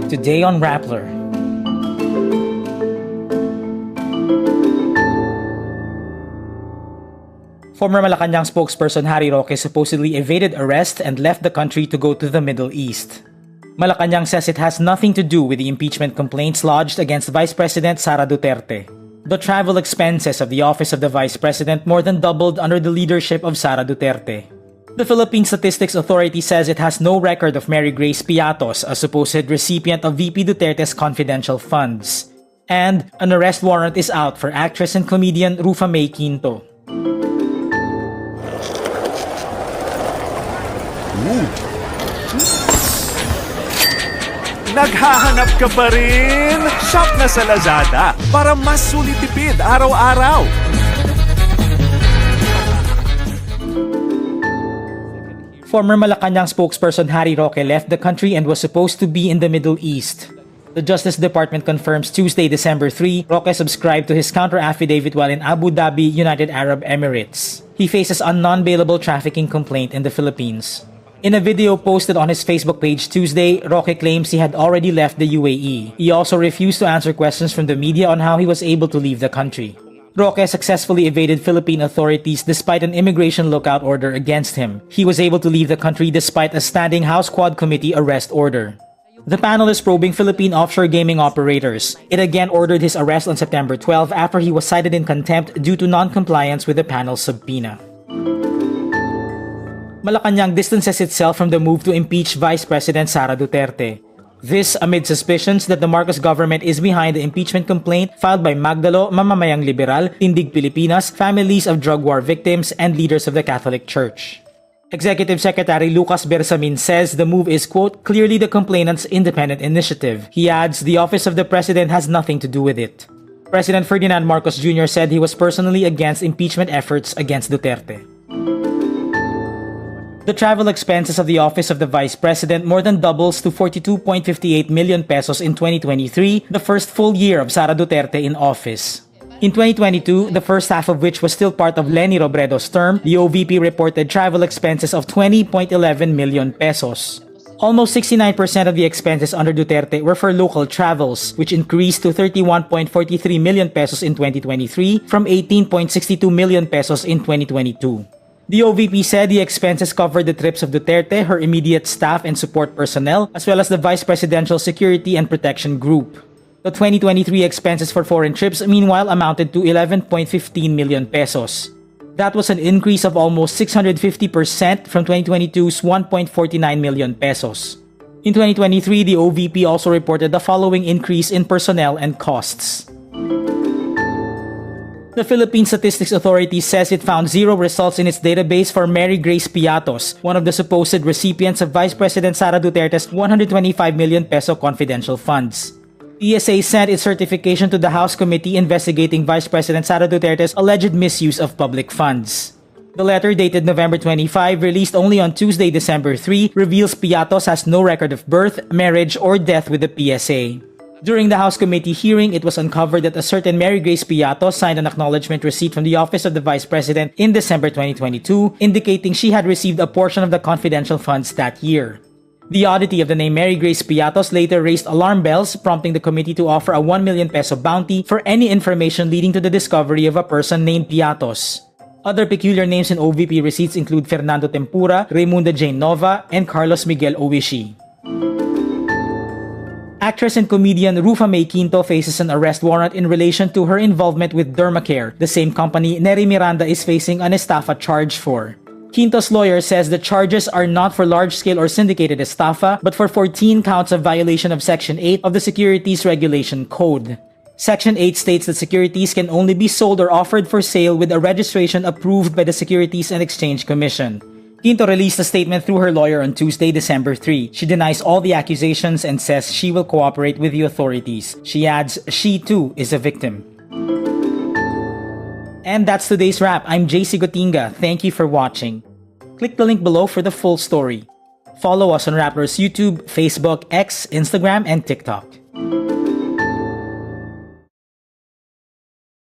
Today on Rappler. Former Malacañang spokesperson Roque supposedly evaded arrest and left the country to go to the Middle East. Malacañang says it has nothing to do with the impeachment complaints lodged against Vice President Sara Duterte. The travel expenses of the office of the Vice President more than doubled under the leadership of Sara Duterte. The Philippine Statistics Authority says it has no record of Mary Grace Piattos, a supposed recipient of VP Duterte's confidential funds. And an arrest warrant is out for actress and comedian Rufa Mae Quinto. Naghahanap ka pa rin? Shop na sa Lazada para mas sulit tipid araw-araw. Former Malacañang spokesperson Roque left the country and was supposed to be in the Middle East. The Justice Department confirms Tuesday, December 3, Roque subscribed to his counter-affidavit while in Abu Dhabi, United Arab Emirates. He faces a non-bailable trafficking complaint in the Philippines. In a video posted on his Facebook page Tuesday, Roque claims he had already left the UAE. He also refused to answer questions from the media on how he was able to leave the country. Roque successfully evaded Philippine authorities despite an immigration lookout order against him. He was able to leave the country despite a standing House Quad Committee arrest order. The panel is probing Philippine offshore gaming operators. It again ordered his arrest on September 12 after he was cited in contempt due to non-compliance with the panel's subpoena. Malacañang distances itself from the move to impeach Vice President Sara Duterte. This amid suspicions that the Marcos government is behind the impeachment complaint filed by Magdalo, Mamamayang Liberal, Tindig Pilipinas, families of drug war victims, and leaders of the Catholic Church. Executive Secretary Lucas Bersamin says the move is, quote, clearly the complainant's independent initiative. He adds the office of the president has nothing to do with it. President Ferdinand Marcos Jr. said he was personally against impeachment efforts against Duterte. The travel expenses of the office of the Vice President more than doubles to 42.58 million pesos in 2023, the first full year of Sara Duterte in office. In 2022, the first half of which was still part of Leni Robredo's term, the OVP reported travel expenses of 20.11 million pesos. Almost 69% of the expenses under Duterte were for local travels, which increased to 31.43 million pesos in 2023 from 18.62 million pesos in 2022. The OVP said the expenses covered the trips of Duterte, her immediate staff and support personnel, as well as the Vice Presidential Security and Protection Group. The 2023 expenses for foreign trips, meanwhile, amounted to 11.15 million pesos. That was an increase of almost 650% from 2022's 1.49 million pesos. In 2023, the OVP also reported the following increase in personnel and costs. The Philippine Statistics Authority says it found zero results in its database for Mary Grace Piattos, one of the supposed recipients of Vice President Sara Duterte's 125 million peso confidential funds. PSA sent its certification to the House Committee investigating Vice President Sara Duterte's alleged misuse of public funds. The letter, dated November 25, released only on Tuesday, December 3, reveals Piattos has no record of birth, marriage, or death with the PSA. During the House Committee hearing, it was uncovered that a certain Mary Grace Piattos signed an acknowledgement receipt from the Office of the Vice President in December 2022, indicating she had received a portion of the confidential funds that year. The oddity of the name Mary Grace Piattos later raised alarm bells, prompting the committee to offer a 1 million peso bounty for any information leading to the discovery of a person named Piattos. Other peculiar names in OVP receipts include Fernando Tempura, Raymunda Jane Nova, and Carlos Miguel Owishi. Actress and comedian Rufa Mae Quinto faces an arrest warrant in relation to her involvement with Dermacare, the same company Neri Miranda is facing an estafa charge for. Quinto's lawyer says the charges are not for large-scale or syndicated estafa, but for 14 counts of violation of Section 8 of the Securities Regulation Code. Section 8 states that securities can only be sold or offered for sale with a registration approved by the Securities and Exchange Commission. Quinto released a statement through her lawyer on Tuesday, December 3. She denies all the accusations and says she will cooperate with the authorities. She adds she too is a victim. And that's today's wrap. I'm JC Gotinga. Thank you for watching. Click the link below for the full story. Follow us on Rappler's YouTube, Facebook, X, Instagram, and TikTok.